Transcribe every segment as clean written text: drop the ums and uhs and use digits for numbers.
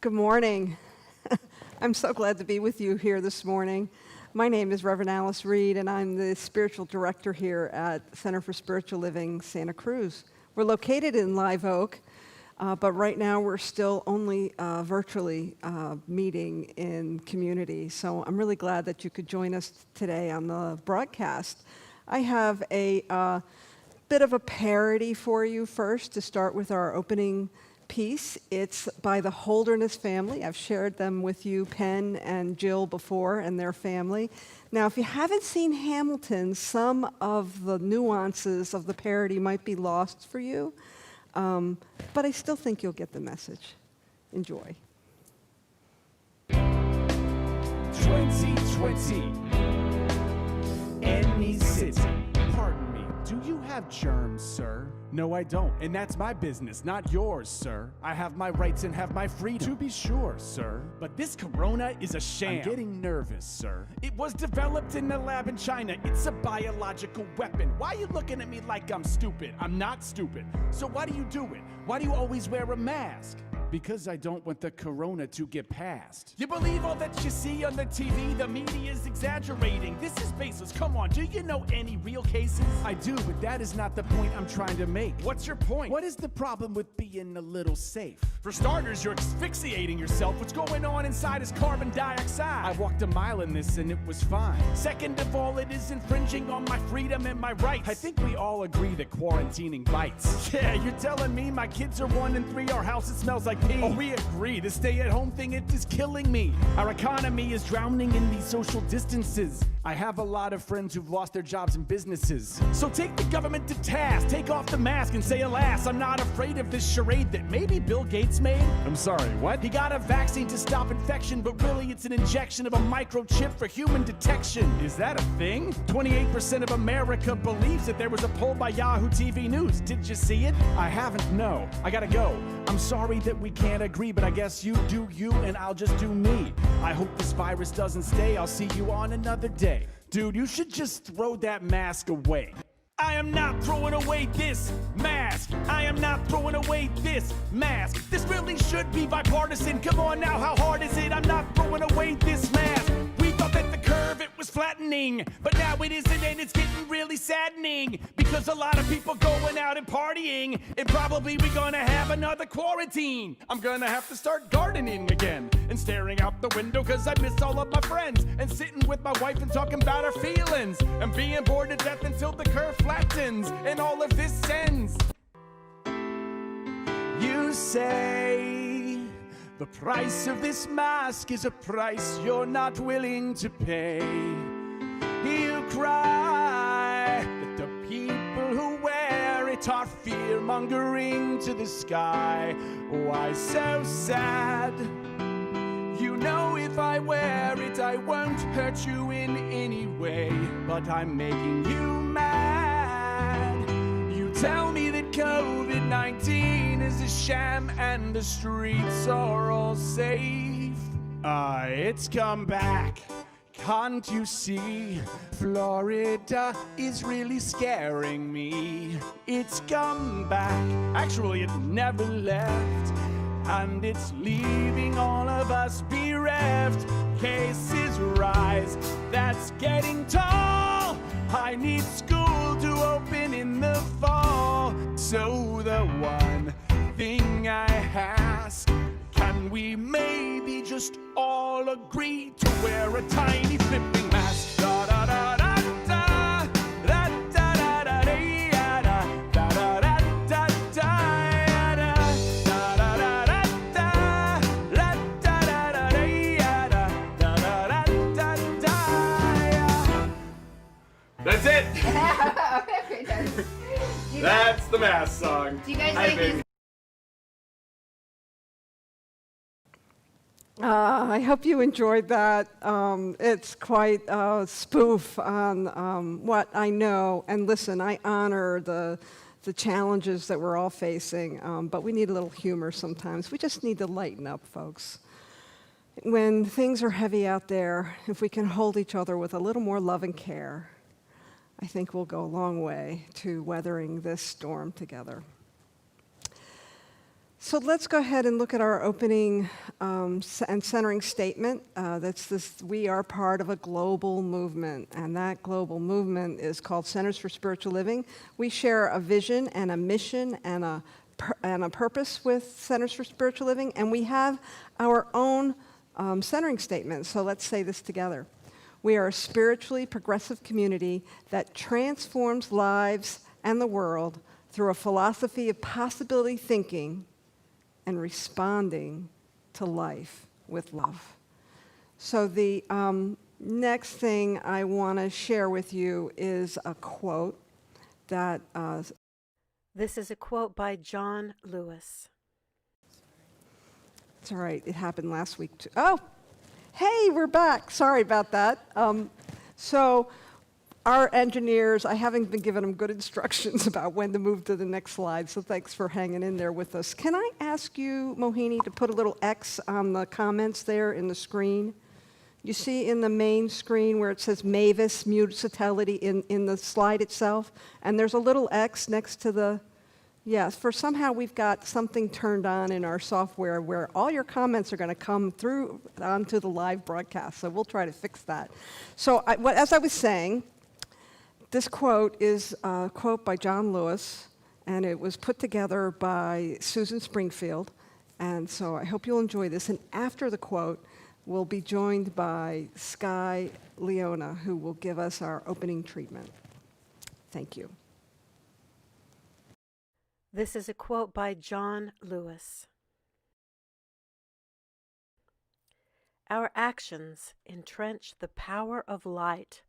Good morning. I'm so glad to be with you here this morning. My name is Rev Alice, and I'm the spiritual director here at Center for Spiritual Living, Santa Cruz. We're located in Live Oak, but right now we're still only virtually meeting in community. So I'm really glad that you could join us today on the broadcast. I have a bit of a parody for you first to start with our opening piece. It's by the Holderness family. I've shared them with you, Penn and Jill, before, and their family. Now, if you haven't seen Hamilton, some of the nuances of the parody might be lost for you, but I still think you'll get the message. Enjoy. 2020, any city. Pardon me, do you have germs, sir? No, I don't, and that's my business, not yours, sir. I have my rights and have my freedom, to be sure, sir. But this corona is a sham. I'm getting nervous, sir. It was developed in a lab in China. It's a biological weapon. Why are you looking at me like I'm stupid? I'm not stupid. So why do you do it? Why do you always wear a mask? Because I don't want the corona to get past. You believe all that you see on the TV? The media is exaggerating. This is baseless. Come on, do you know any real cases? I do, but that is not the point I'm trying to make. What's your point? What is the problem with being a little safe? For starters, you're asphyxiating yourself. What's going on inside is carbon dioxide. I walked a mile in this and it was fine. Second of all, it is infringing on my freedom and my rights. I think we all agree that quarantining bites. Yeah, you're telling me my kids are 1 and 3, our house it smells like pee. Oh, we agree. The stay-at-home thing, it is killing me. Our economy is drowning in these social distances. I have a lot of friends who've lost their jobs and businesses. So take the government to task. Take off the mask and say, alas, I'm not afraid of this charade that maybe Bill Gates made. I'm sorry, what? He got a vaccine to stop infection, but really it's an injection of a microchip for human detection. Is that a thing? 28% of America believes it. There was a poll by Yahoo TV News. Did you see it? I haven't, no. I gotta go. I'm sorry that we can't agree, but I guess you do you and I'll just do me. I hope this virus doesn't stay. I'll see you on another day. Dude, you should just throw that mask away. I am not throwing away this mask. I am not throwing away this mask. This really should be bipartisan. Come on now, how hard is it? I'm not throwing away this mask. We thought that the curve, it was flattening, but now it isn't, and it's getting really saddening because a lot of people going out and partying, and probably we're gonna have another quarantine. I'm gonna have to start gardening again and staring out the window because I miss all of my friends and sitting with my wife and talking about our feelings and being bored to death until the curve flattens and all of this ends. You say the price of this mask is a price you're not willing to pay. You cry that the people who wear it are fear-mongering to the sky. Why so sad? You know if I wear it I won't hurt you in any way, but I'm making you mad. You tell me that COVID-19 is a sham and the streets are all safe. It's come back. Can't you see? Florida is really scaring me. It's come back. Actually, it never left. And it's leaving all of us bereft. Cases rise, that's getting tall. I need school to open in the fall. So the one thing I ask, can we maybe just all agree to wear a tiny flipping mask? Da da da da da da da da da da da da da da da. That's it. Okay, done. That's the mask song. Do you guys like this? I hope you enjoyed that. It's quite a spoof on what I know. And listen, I honor the challenges that we're all facing, but we need a little humor sometimes. We just need to lighten up, folks. When things are heavy out there, if we can hold each other with a little more love and care, I think we'll go a long way to weathering this storm together. So let's go ahead and look at our opening and centering statement. That's this: we are part of a global movement, and that global movement is called Centers for Spiritual Living. We share a vision and a mission and a purpose with Centers for Spiritual Living, and we have our own centering statement. So let's say this together. We are a spiritually progressive community that transforms lives and the world through a philosophy of possibility thinking and responding to life with love. So the next thing I want to share with you is a quote that... This is a quote by John Lewis. It's all right, it happened last week too. Oh, hey, we're back. Sorry about that. So our engineers, I haven't been giving them good instructions about when to move to the next slide, so thanks for hanging in there with us. Can I ask you, Mohini, to put a little X on the comments there in the screen? You see in the main screen where it says Mavis Municipality in the slide itself, and there's a little X next to the... Yes, for somehow we've got something turned on in our software where all your comments are going to come through onto the live broadcast, so we'll try to fix that. So as I was saying, this quote is a quote by John Lewis, and it was put together by Susan Springfield, and so I hope you'll enjoy this. And after the quote, we'll be joined by Sky Leona, who will give us our opening treatment. Thank you. This is a quote by John Lewis. Our actions entrench the power of light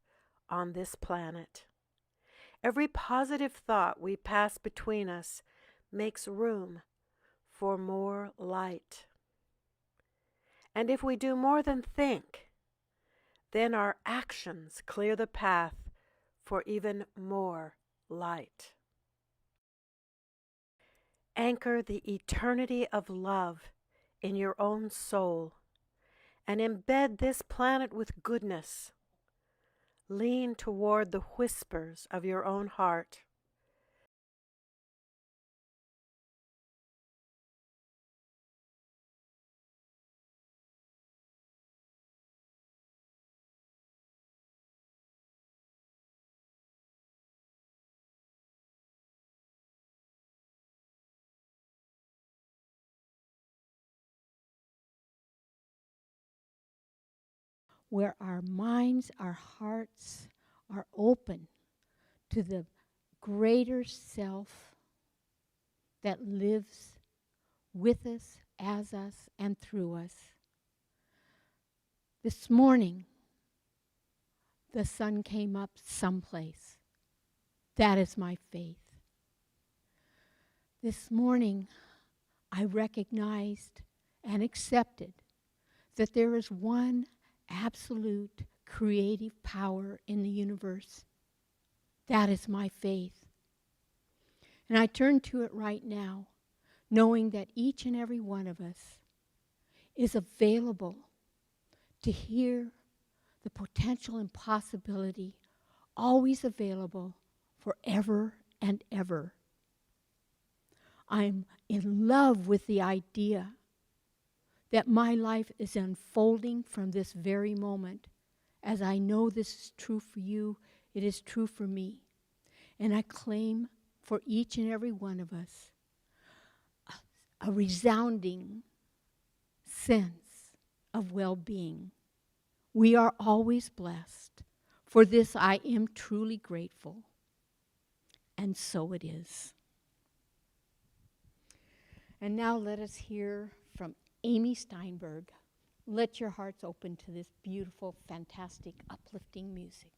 on this planet. Every positive thought we pass between us makes room for more light. And if we do more than think, then our actions clear the path for even more light. Anchor the eternity of love in your own soul and embed this planet with goodness. Lean toward the whispers of your own heart. Where our minds, our hearts are open to the greater self that lives with us, as us, and through us. This morning, the sun came up someplace. That is my faith. This morning, I recognized and accepted that there is one absolute creative power in the universe. That is my faith. And I turn to it right now, knowing that each and every one of us is available to hear the potential and possibility, always available forever and ever. I'm in love with the idea that my life is unfolding from this very moment. As I know this is true for you, it is true for me. And I claim for each and every one of us a resounding sense of well-being. We are always blessed. For this I am truly grateful. And so it is. And now let us hear from Amy Steinberg. Let your hearts open to this beautiful, fantastic, uplifting music.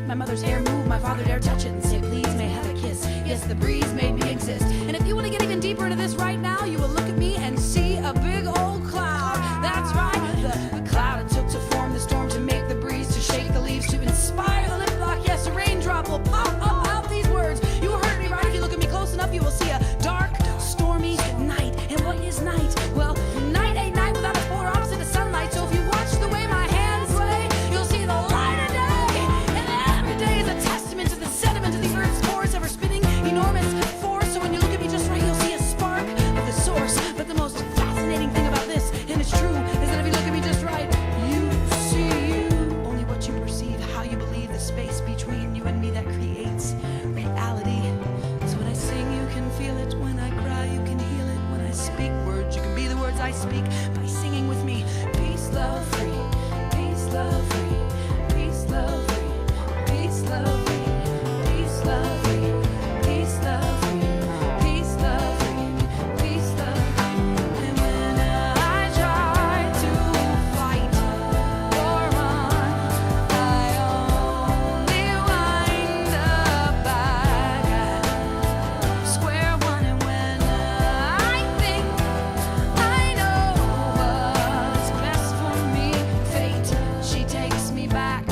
my mother's hair move, my father dare touch it and say, please may I have a kiss. Yes, the breeze made me exist. And if you want to get even deeper into this right now, you will look at me and see a big old cloud. That's right, the cloud it took to form the storm, to make the breeze, to shake the leaves, to inspire the lip lock. Yes, a raindrop will pop up out these words. You heard me right. If you look at me close enough, you will see a dark, stormy night. And what is night? Well, night ain't night without a polar opposite of sunlight. So if you watch the way my hands sway, you'll see the light of day. And every day is a testament to the sediment of the earth's core, is ever spinning enormous force. So when you look at me just right, you'll see a spark of the source. But the most fascinating thing about this, and it's true, is that if you look at me just right, you see you. Only what you perceive, how you believe, the space between you and me that creates reality. So when I sing, you can feel it. When I cry, you can heal it. When I speak words, you can be the words I speak by singing with me. Peace, love, free. Peace, love, free. Peace, love, free. Peace, love, free. Peace, love, free. Peace, love, free. Peace, love, free. Peace, love, free. And when I try to fight or run, I only wind up back at square one. And when I think I know what's best for me, fate, she takes me back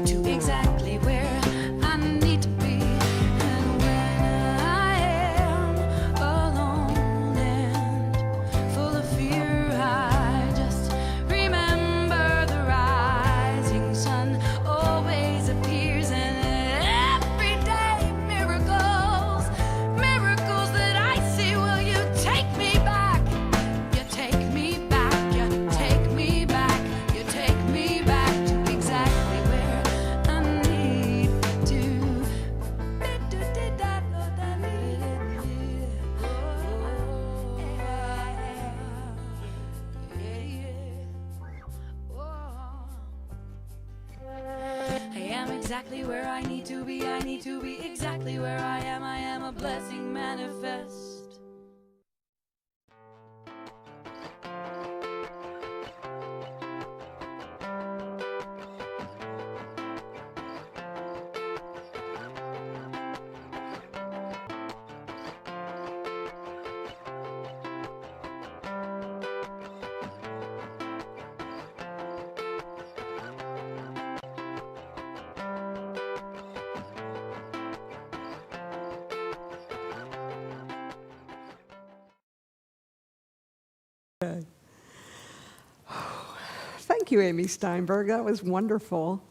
to exactly where I need to be. And when I am alone and full of fear, I just remember the rising sun always appears. And everyday miracles, miracles that I see. Will you take me back? You take me back, you take me back, you take me back to exactly where I need to. I am exactly where I need to be. I need to be exactly where I am. I am a blessing manifest. Thank you, Amy Steinberg. That was wonderful.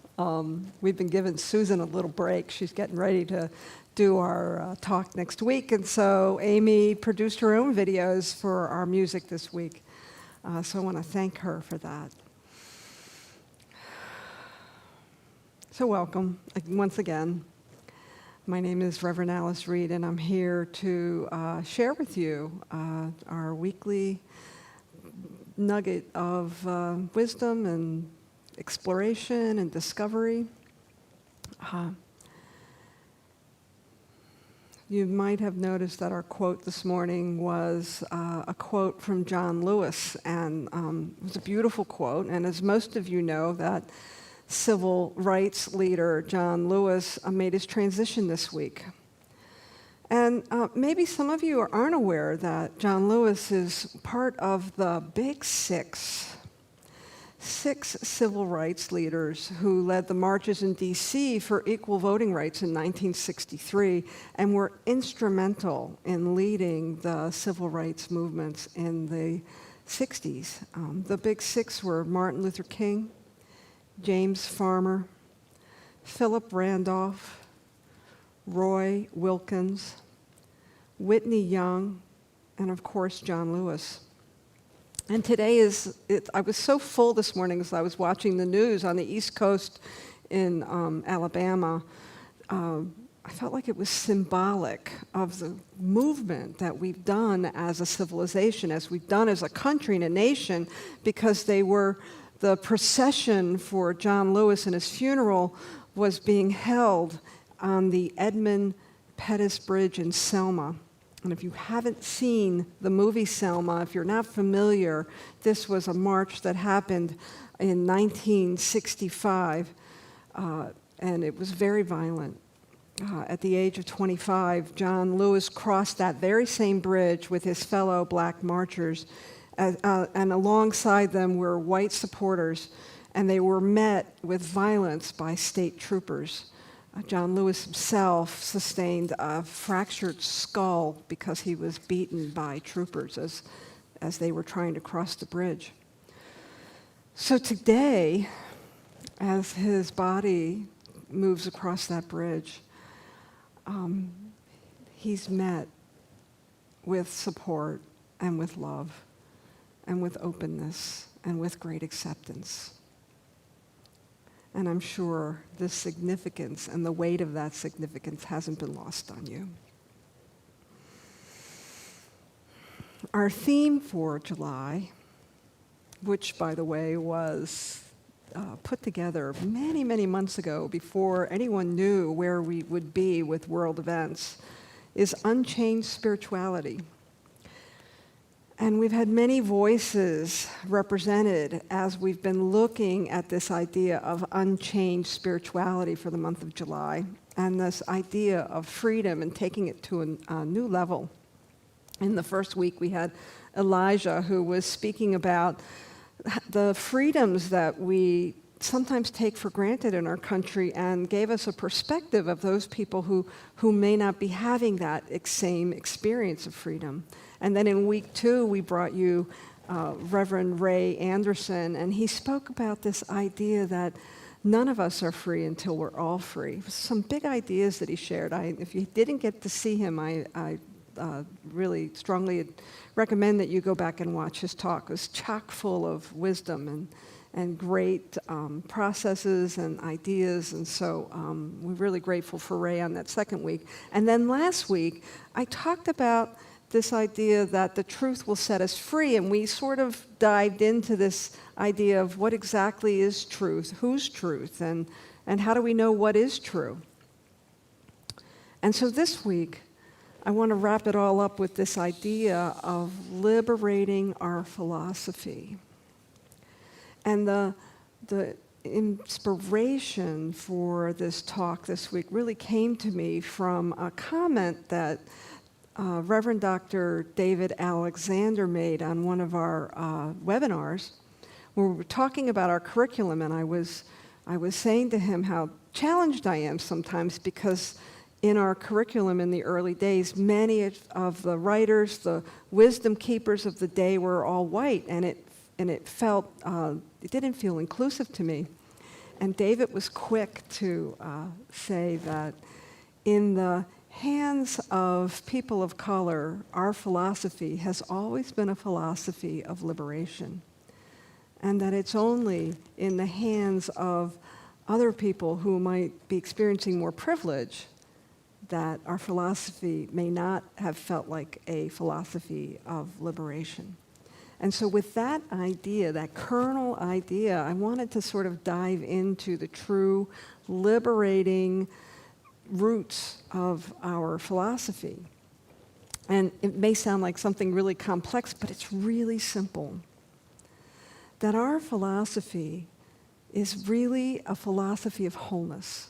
We've been giving Susan a little break. She's getting ready to do our talk next week. And so Amy produced her own videos for our music this week. So I want to thank her for that. So welcome once again. My name is Rev Alice Reed, and I'm here to share with you our weekly nugget of wisdom and exploration and discovery. You might have noticed that our quote this morning was a quote from John Lewis, and it was a beautiful quote. And as most of you know, that civil rights leader John Lewis made his transition this week. And maybe some of you aren't aware that John Lewis is part of the Big Six civil rights leaders who led the marches in D.C. for equal voting rights in 1963 and were instrumental in leading the civil rights movements in the 60s. The Big Six were Martin Luther King, James Farmer, Philip Randolph, Roy Wilkins, Whitney Young, and of course, John Lewis. And today I was so full this morning as I was watching the news on the East Coast in Alabama. I felt like it was symbolic of the movement that we've done as a civilization, as we've done as a country and a nation, because the procession for John Lewis and his funeral was being held on the Edmund Pettus Bridge in Selma. And if you haven't seen the movie Selma, if you're not familiar, this was a march that happened in 1965 and it was very violent. At the age of 25, John Lewis crossed that very same bridge with his fellow black marchers, and alongside them were white supporters, and they were met with violence by state troopers. John Lewis himself sustained a fractured skull because he was beaten by troopers as they were trying to cross the bridge. So today, as his body moves across that bridge, he's met with support and with love and with openness and with great acceptance. And I'm sure the significance and the weight of that significance hasn't been lost on you. Our theme for July, which, by the way, was put together many, many months ago before anyone knew where we would be with world events, is Unchained Spirituality. And we've had many voices represented as we've been looking at this idea of unchained spirituality for the month of July, and this idea of freedom and taking it to a new level. In the first week, we had Elijah, who was speaking about the freedoms that we sometimes take for granted in our country, and gave us a perspective of those people who may not be having that same experience of freedom. And then in week 2, we brought you Reverend Ray Anderson, and he spoke about this idea that none of us are free until we're all free. Some big ideas that he shared. If you didn't get to see him, I really strongly recommend that you go back and watch his talk. It was chock full of wisdom and great processes and ideas, and so we're really grateful for Ray on that second week. And then last week, I talked about this idea that the truth will set us free, and we sort of dived into this idea of what exactly is truth, whose truth, and how do we know what is true. And so this week, I want to wrap it all up with this idea of liberating our philosophy. And the inspiration for this talk this week really came to me from a comment that Reverend Dr. David Alexander made on one of our webinars, where we were talking about our curriculum, and I was saying to him how challenged I am sometimes, because in our curriculum in the early days, many of the writers, the wisdom keepers of the day, were all white, and it felt, it didn't feel inclusive to me. And David was quick to say that in the hands of people of color, our philosophy has always been a philosophy of liberation, and that it's only in the hands of other people who might be experiencing more privilege that our philosophy may not have felt like a philosophy of liberation. And so with that idea, that kernel idea, I wanted to sort of dive into the true liberating roots of our philosophy. And it may sound like something really complex, but it's really simple. That our philosophy is really a philosophy of wholeness.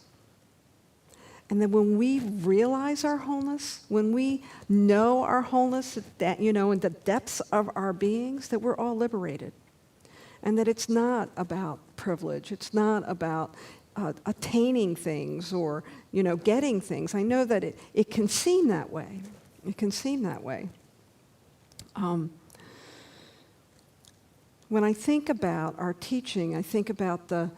And then when we realize our wholeness, when we know our wholeness, that, in the depths of our beings, that we're all liberated. And that it's not about privilege. It's not about attaining things or, getting things. I know that it can seem that way. It can seem that way. When I think about our teaching, I think about the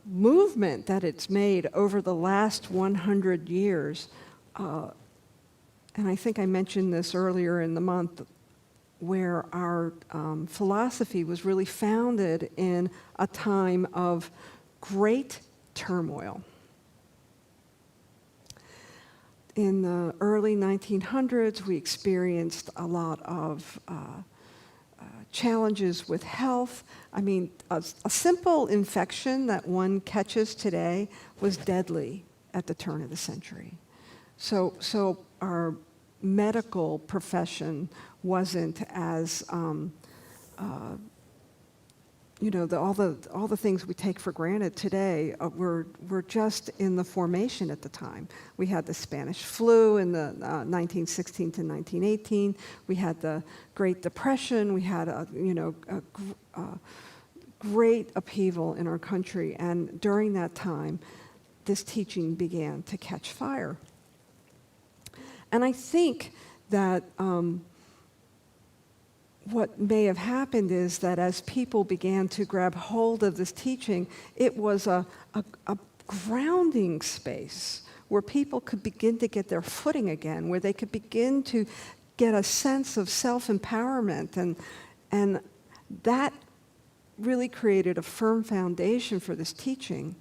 movement that it's made over the last 100 years. And I think I mentioned this earlier in the month, where our philosophy was really founded in a time of great turmoil. In the early 1900s, we experienced a lot of challenges with health. I mean, a simple infection that one catches today was deadly at the turn of the century. So our medical profession wasn't as all the things we take for granted today were just in the formation at the time. We had the Spanish flu in the 1916 to 1918. We had the Great Depression. We had a great upheaval in our country, and during that time, this teaching began to catch fire. And I think that what may have happened is that as people began to grab hold of this teaching, it was a grounding space where people could begin to get their footing again, where they could begin to get a sense of self-empowerment. And that really created a firm foundation for this teaching.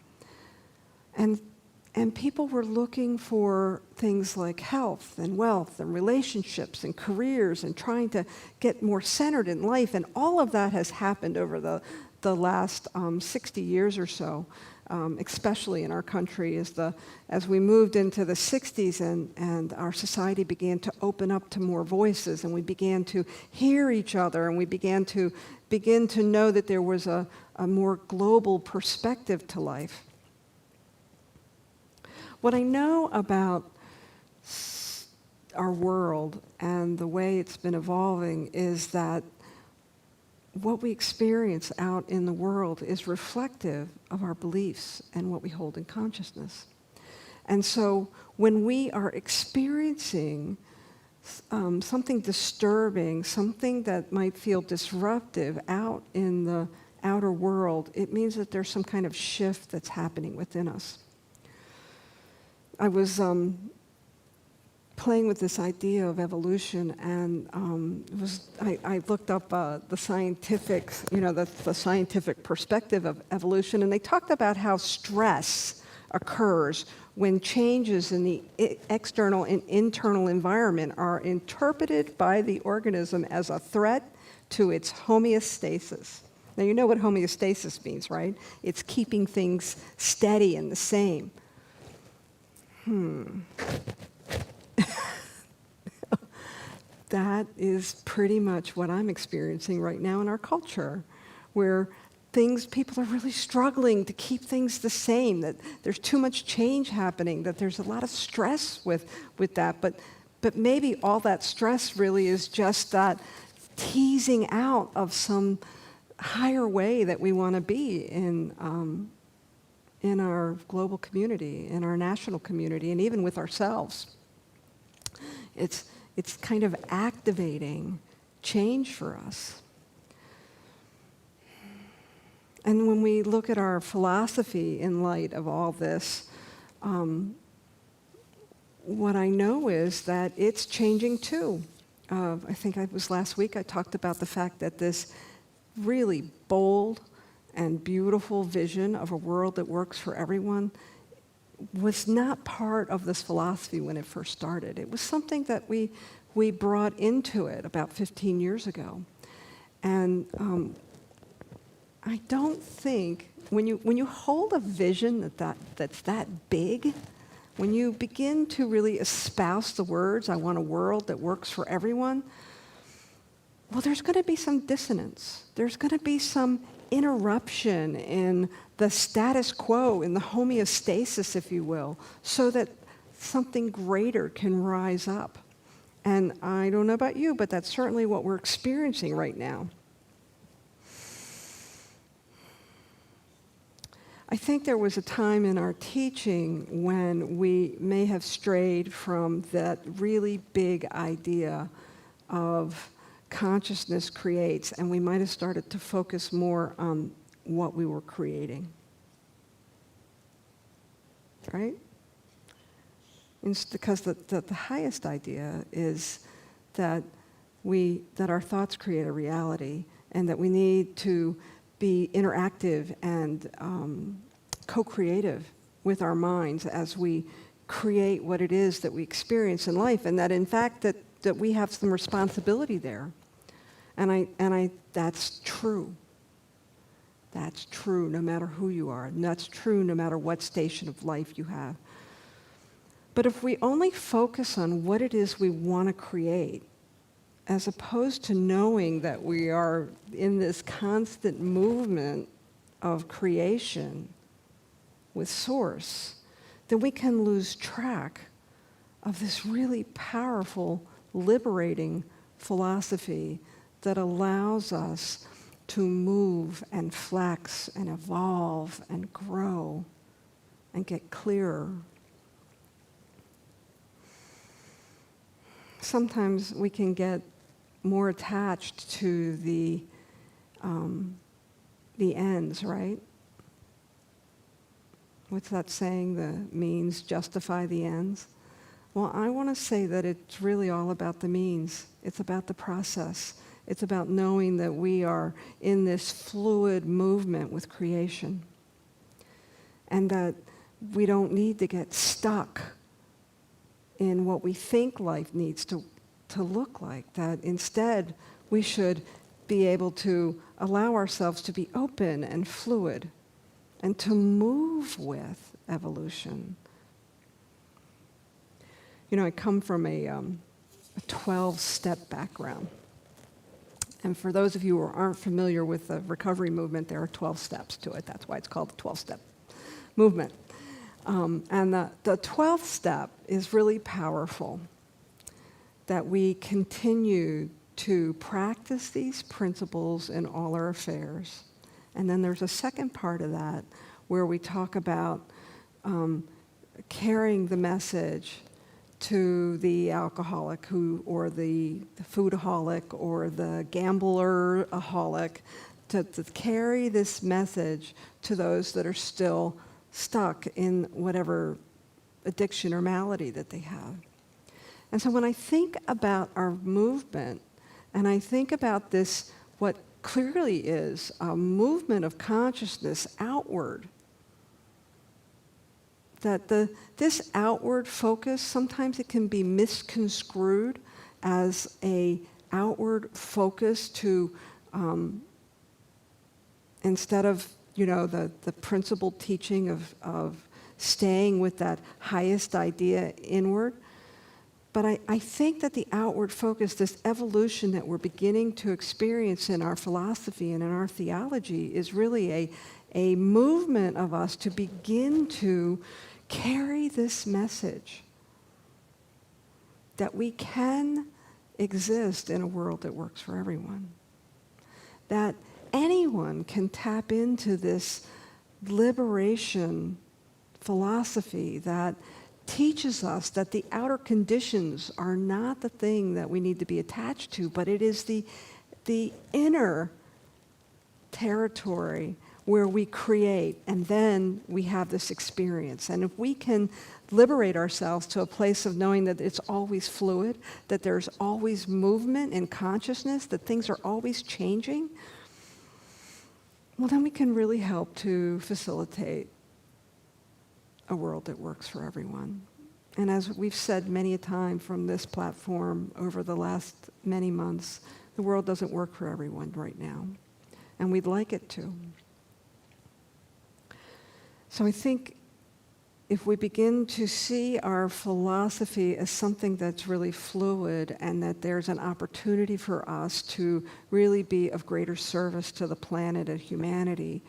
And people were looking for things like health and wealth and relationships and careers and trying to get more centered in life. And all of that has happened over the last 60 years or so, especially in our country, as we moved into the 60s and our society began to open up to more voices, and we began to hear each other, and we began to know that there was a more global perspective to life. What I know about our world and the way it's been evolving is that what we experience out in the world is reflective of our beliefs and what we hold in consciousness. And so when we are experiencing something disturbing, something that might feel disruptive out in the outer world, it means that there's some kind of shift that's happening within us. I was playing with this idea of evolution, and I looked up the scientific, the scientific perspective of evolution, and they talked about how stress occurs when changes in the external and internal environment are interpreted by the organism as a threat to its homeostasis. Now, you know what homeostasis means, right? It's keeping things steady and the same. That is pretty much what I'm experiencing right now in our culture, where people are really struggling to keep things the same, that there's too much change happening, that there's a lot of stress with that, but maybe all that stress really is just that teasing out of some higher way that we want to be in our global community, in our national community, and even with ourselves. It's kind of activating change for us. And when we look at our philosophy in light of all this, what I know is that it's changing too. I think it was last week I talked about the fact that this really bold and beautiful vision of a world that works for everyone was not part of this philosophy when it first started. It was something that we brought into it about 15 years ago. And I don't think, when you hold a vision that's that big, when you begin to really espouse the words, I want a world that works for everyone, well, there's going to be some dissonance. There's going to be some interruption in the status quo, in the homeostasis, if you will, so that something greater can rise up. And I don't know about you, but that's certainly what we're experiencing right now. I think there was a time in our teaching when we may have strayed from that really big idea of consciousness creates, and we might have started to focus more on what we were creating. Right? It's because the highest idea is that our thoughts create a reality, and that we need to be interactive and co-creative with our minds as we create what it is that we experience in life, and that in fact that we have some responsibility there. And that's true. That's true no matter who you are, and that's true no matter what station of life you have. But if we only focus on what it is we want to create, as opposed to knowing that we are in this constant movement of creation with Source, then we can lose track of this really powerful, liberating philosophy that allows us to move and flex and evolve and grow and get clearer. Sometimes we can get more attached to the ends, right? What's that saying? The means justify the ends. Well, I want to say that it's really all about the means. It's about the process. It's about knowing that we are in this fluid movement with creation, and that we don't need to get stuck in what we think life needs to look like, that instead we should be able to allow ourselves to be open and fluid and to move with evolution. You know, I come from a 12-step background. And for those of you who aren't familiar with the recovery movement, there are 12 steps to it. That's why it's called the 12-step movement. And the 12th step is really powerful, that we continue to practice these principles in all our affairs. And then there's a second part of that where we talk about carrying the message to the alcoholic or the foodaholic or the gambler-aholic, to carry this message to those that are still stuck in whatever addiction or malady that they have. And so when I think about our movement, and I think about this, what clearly is a movement of consciousness outward, that this outward focus, sometimes it can be misconstrued as a outward focus to, instead of, the principled teaching of staying with that highest idea inward. But I think that the outward focus, this evolution that we're beginning to experience in our philosophy and in our theology, is really a movement of us to begin to carry this message that we can exist in a world that works for everyone. That anyone can tap into this liberation philosophy that teaches us that the outer conditions are not the thing that we need to be attached to, but it is the inner territory where we create, and then we have this experience. And if we can liberate ourselves to a place of knowing that it's always fluid, that there's always movement in consciousness, that things are always changing, well, then we can really help to facilitate a world that works for everyone. And as we've said many a time from this platform over the last many months, the world doesn't work for everyone right now, and we'd like it to. So I think if we begin to see our philosophy as something that's really fluid, and that there's an opportunity for us to really be of greater service to the planet and humanity,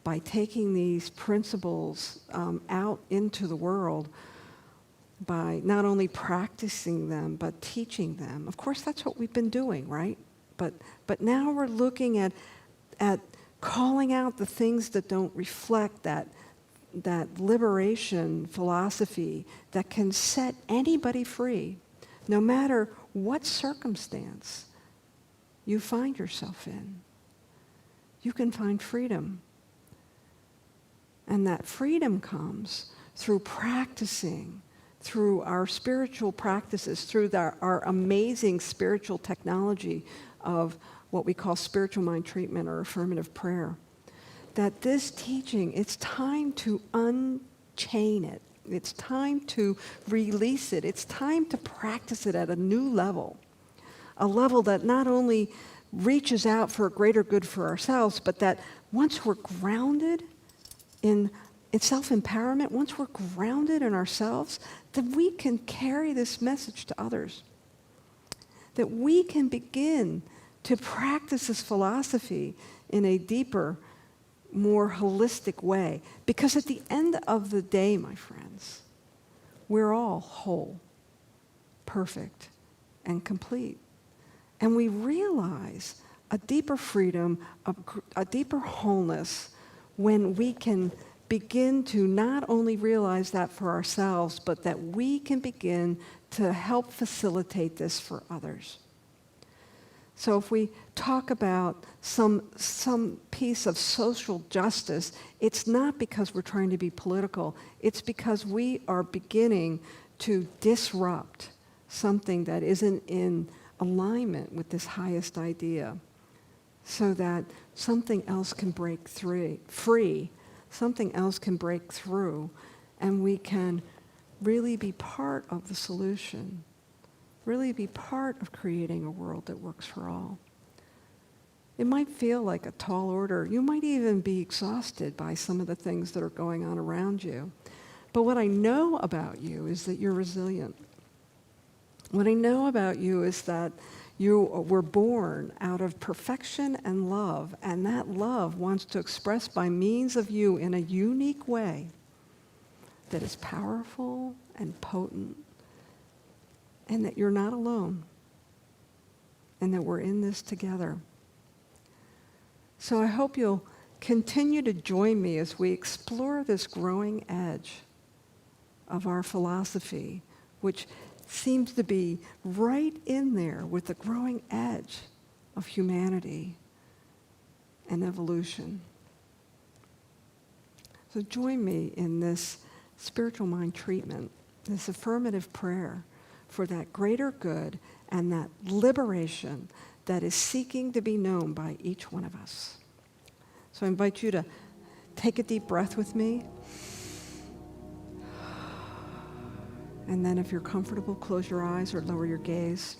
by taking these principles out into the world, by not only practicing them, but teaching them. Of course, that's what we've been doing, right? But now we're looking at calling out the things that don't reflect that liberation philosophy that can set anybody free, no matter what circumstance you find yourself in. You can find freedom. And that freedom comes through practicing, through our spiritual practices, through our amazing spiritual technology of what we call spiritual mind treatment or affirmative prayer. That this teaching, it's time to unchain it. It's time to release it. It's time to practice it at a new level. A level that not only reaches out for a greater good for ourselves, but that once we're grounded in self-empowerment, once we're grounded in ourselves, then we can carry this message to others. that we can begin to practice this philosophy in a deeper, more holistic way. Because at the end of the day, my friends, we're all whole, perfect, and complete. And we realize a deeper freedom, a deeper wholeness when we can begin to not only realize that for ourselves, but that we can begin to help facilitate this for others. So if we talk about some piece of social justice, it's not because we're trying to be political. It's because we are beginning to disrupt something that isn't in alignment with this highest idea, so that something else can break free, something else can break through, and we can really be part of the solution, really be part of creating a world that works for all. It might feel like a tall order. You might even be exhausted by some of the things that are going on around you. But what I know about you is that you're resilient. What I know about you is that you were born out of perfection and love, and that love wants to express by means of you in a unique way that is powerful and potent, and that you're not alone, and that we're in this together. So I hope you'll continue to join me as we explore this growing edge of our philosophy, which seems to be right in there with the growing edge of humanity and evolution. So join me in this spiritual mind treatment, this affirmative prayer for that greater good and that liberation that is seeking to be known by each one of us. So I invite you to take a deep breath with me. And then if you're comfortable, close your eyes or lower your gaze.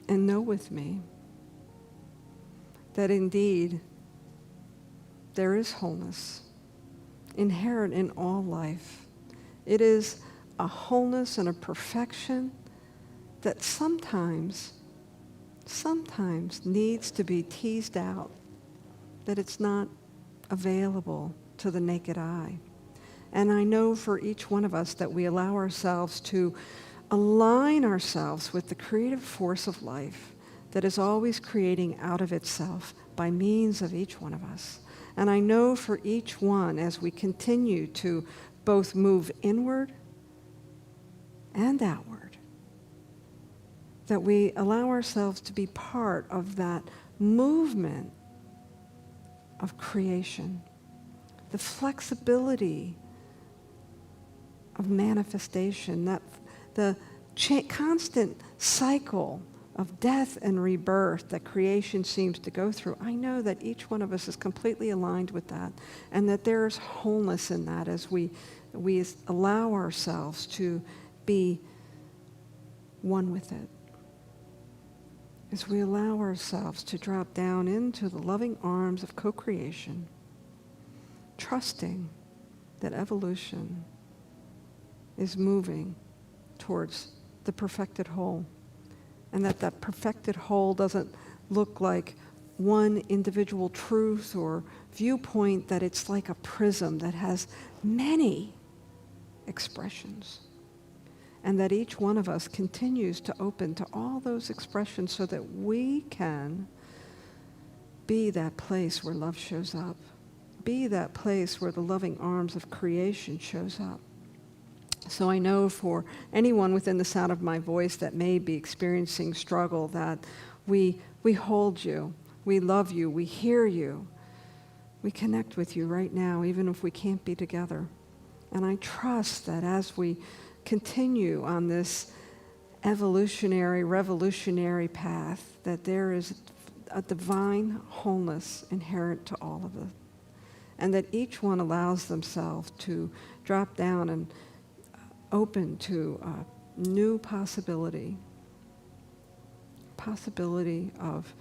And know with me that indeed there is wholeness inherent in all life. It is a wholeness and a perfection that sometimes needs to be teased out, that it's not available to the naked eye. And I know for each one of us that we allow ourselves to align ourselves with the creative force of life that is always creating out of itself by means of each one of us. And I know for each one, as we continue to both move inward and outward, that we allow ourselves to be part of that movement of creation, the flexibility of manifestation, that the constant cycle of death and rebirth that creation seems to go through. I know that each one of us is completely aligned with that, and that there is wholeness in that as we allow ourselves to be one with it. As we allow ourselves to drop down into the loving arms of co-creation, trusting that evolution is moving towards the perfected whole, and that perfected whole doesn't look like one individual truth or viewpoint, that it's like a prism that has many expressions, and that each one of us continues to open to all those expressions so that we can be that place where love shows up, be that place where the loving arms of creation shows up. So I know for anyone within the sound of my voice that may be experiencing struggle, that we hold you, we love you, we hear you, we connect with you right now, even if we can't be together. And I trust that as we continue on this evolutionary, revolutionary path, that there is a divine wholeness inherent to all of it, and that each one allows themselves to drop down and open to a new possibility of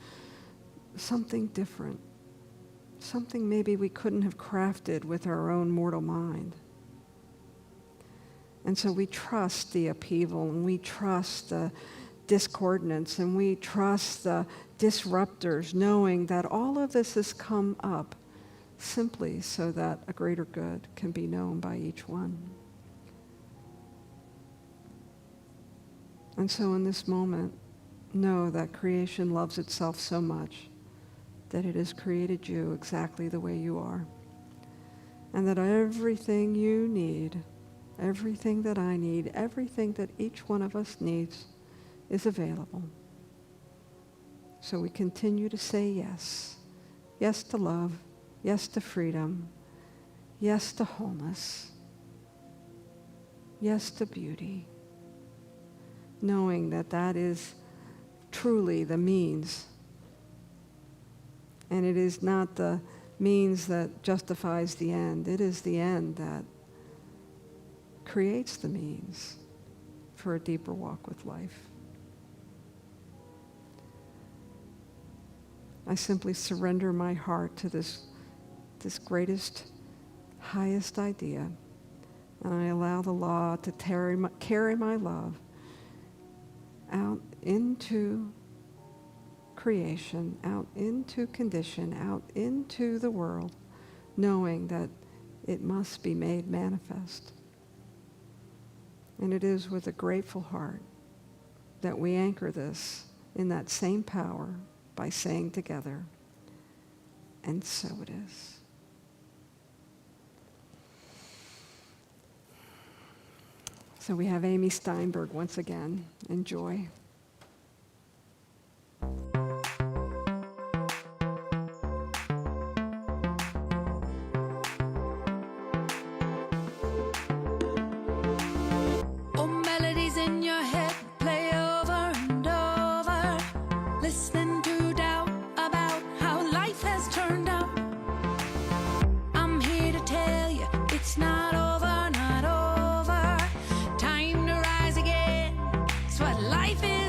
something different, something maybe we couldn't have crafted with our own mortal mind. And so we trust the upheaval, and we trust the discordance, and we trust the disruptors, knowing that all of this has come up simply so that a greater good can be known by each one. And so in this moment, know that creation loves itself so much that it has created you exactly the way you are. And that everything you need, everything that I need, everything that each one of us needs is available. So we continue to say yes. Yes to love. Yes to freedom. Yes to wholeness. Yes to beauty. Knowing that that is truly the means. And it is not the means that justifies the end. It is the end that creates the means for a deeper walk with life. I simply surrender my heart to this greatest, highest idea, and I allow the law to carry my love out into creation, out into condition, out into the world, knowing that it must be made manifest. And it is with a grateful heart that we anchor this in that same power by saying together, and so it is. So we have Amy Steinberg once again. Enjoy. Oh, melodies in your head play over and over, listening to doubt about how life has turned out. I'm here to tell you it's not over, not over. Time to rise again. It's what life is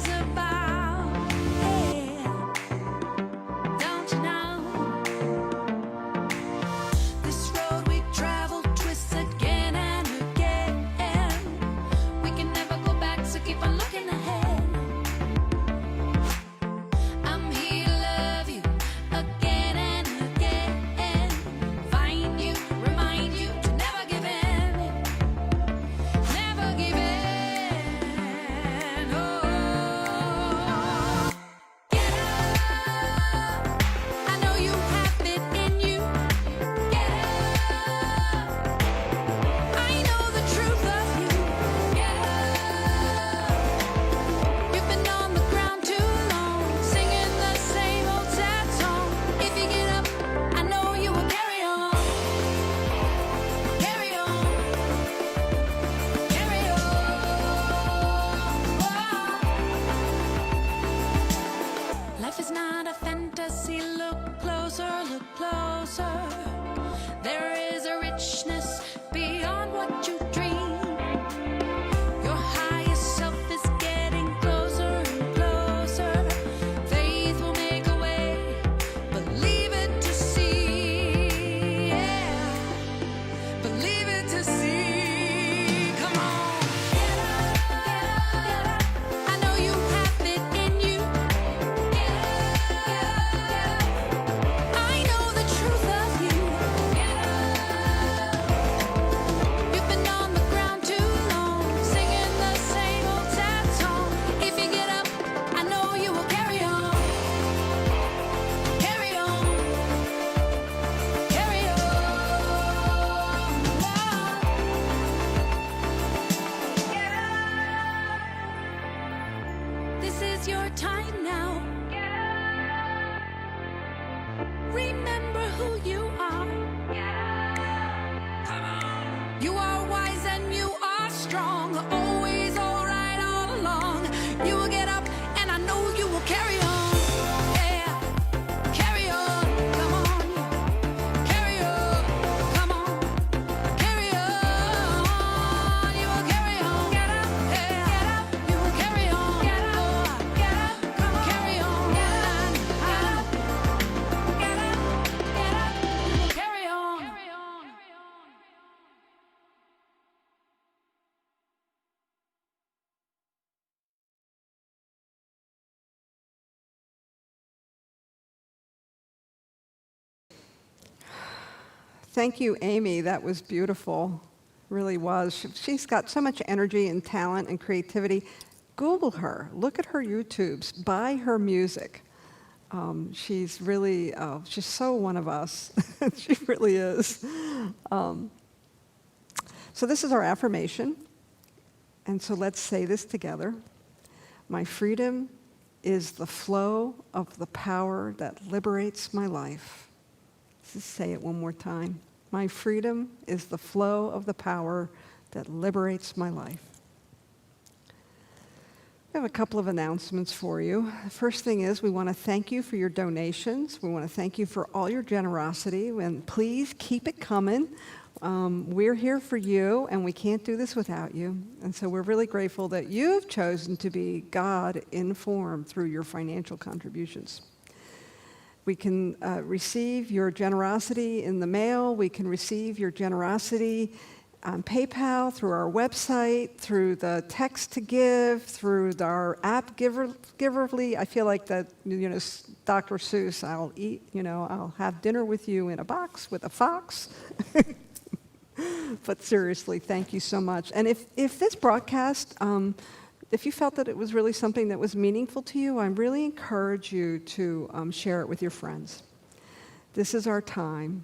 Thank you, Amy. That was beautiful. Really was. She's got so much energy and talent and creativity. Google her. Look at her YouTubes. Buy her music. She's really, she's so one of us. She really is. So this is our affirmation. And so let's say this together. My freedom is the flow of the power that liberates my life. Let's just say it one more time. My freedom is the flow of the power that liberates my life. We have a couple of announcements for you. The first thing is we want to thank you for your donations. We want to thank you for all your generosity, and please keep it coming. We're here for you, and we can't do this without you. And so we're really grateful that you've chosen to be God-informed through your financial contributions. We can receive your generosity in the mail. We can receive your generosity on PayPal, through our website, through the text to give, through our app Giverly. I feel like that, Dr. Seuss, I'll have dinner with you in a box with a fox. But seriously, thank you so much. And if this broadcast, if you felt that it was really something that was meaningful to you, I really encourage you to share it with your friends. This is our time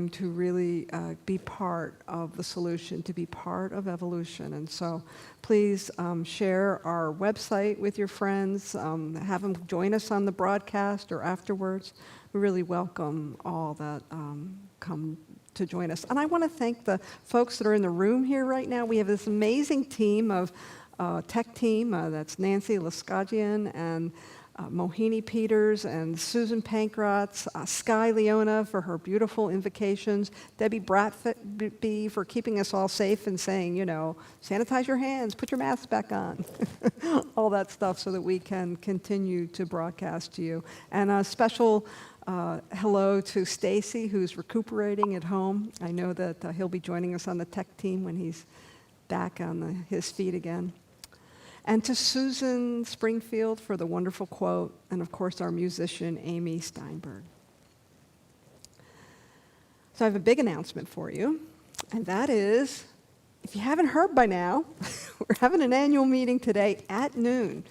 to really be part of the solution, to be part of evolution. And so please share our website with your friends, have them join us on the broadcast or afterwards. We really welcome all that come to join us. And I want to thank the folks that are in the room here right now. We have this amazing team of tech team, that's Nancy Laskagian and Mohini Peters and Susan Pankratz, Sky Leona for her beautiful invocations, Debbie Bratby for keeping us all safe and saying, sanitize your hands, put your mask back on, all that stuff so that we can continue to broadcast to you. And a special hello to Stacy, who's recuperating at home. I know that he'll be joining us on the tech team when he's back on his feet again. And to Susan Springfield for the wonderful quote, and of course our musician, Amy Steinberg. So I have a big announcement for you, and that is, if you haven't heard by now, we're having an annual meeting today at noon.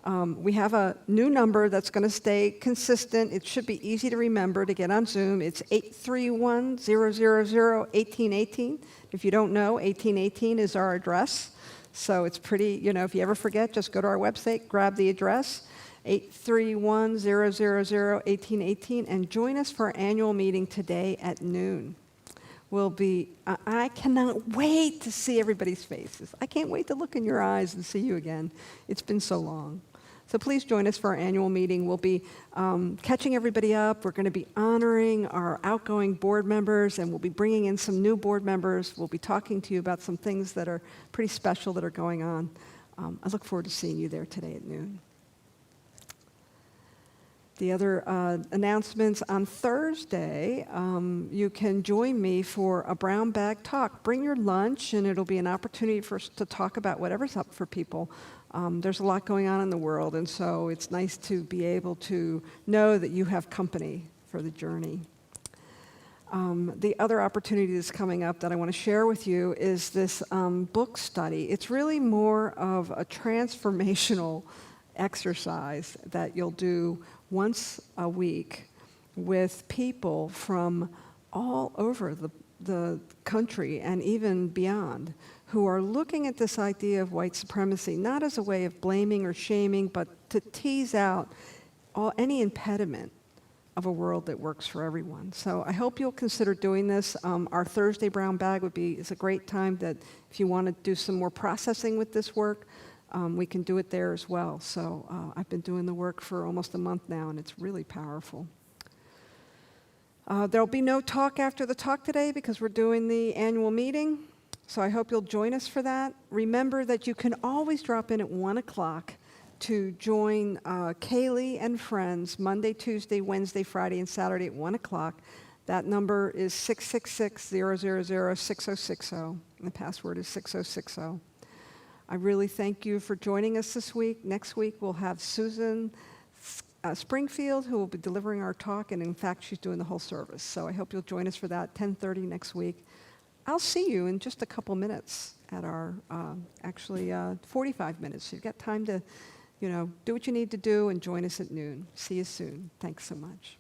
We have a new number that's going to stay consistent. It should be easy to remember to get on Zoom. It's 831-000-1818. If you don't know, 1818 is our address. So it's pretty, if you ever forget, just go to our website, grab the address, 831-000-1818, and join us for our annual meeting today at noon. I cannot wait to see everybody's faces. I can't wait to look in your eyes and see you again. It's been so long. So please join us for our annual meeting. We'll be catching everybody up. We're going to be honoring our outgoing board members, and we'll be bringing in some new board members. We'll be talking to you about some things that are pretty special that are going on. I look forward to seeing you there today at noon. The other announcements on Thursday, you can join me for a brown bag talk. Bring your lunch, and it'll be an opportunity for us to talk about whatever's up for people. There's a lot going on in the world, and so it's nice to be able to know that you have company for the journey. The other opportunity that's coming up that I want to share with you is this book study. It's really more of a transformational exercise that you'll do once a week with people from all over the country and even beyond, who are looking at this idea of white supremacy, not as a way of blaming or shaming, but to tease out any impediment of a world that works for everyone. So I hope you'll consider doing this. Our Thursday brown bag is a great time that if you want to do some more processing with this work, we can do it there as well. So I've been doing the work for almost a month now, and it's really powerful. There'll be no talk after the talk today because we're doing the annual meeting. So I hope you'll join us for that. Remember that you can always drop in at 1 o'clock to join Kaylee and friends Monday, Tuesday, Wednesday, Friday, and Saturday at 1 o'clock. That number is 666-000-6060, and the password is 6060. I really thank you for joining us this week. Next week we'll have Susan Springfield, who will be delivering our talk, and in fact, she's doing the whole service. So I hope you'll join us for that, 10:30 next week. I'll see you in just a couple minutes at our, 45 minutes. You've got time to, do what you need to do and join us at noon. See you soon. Thanks so much.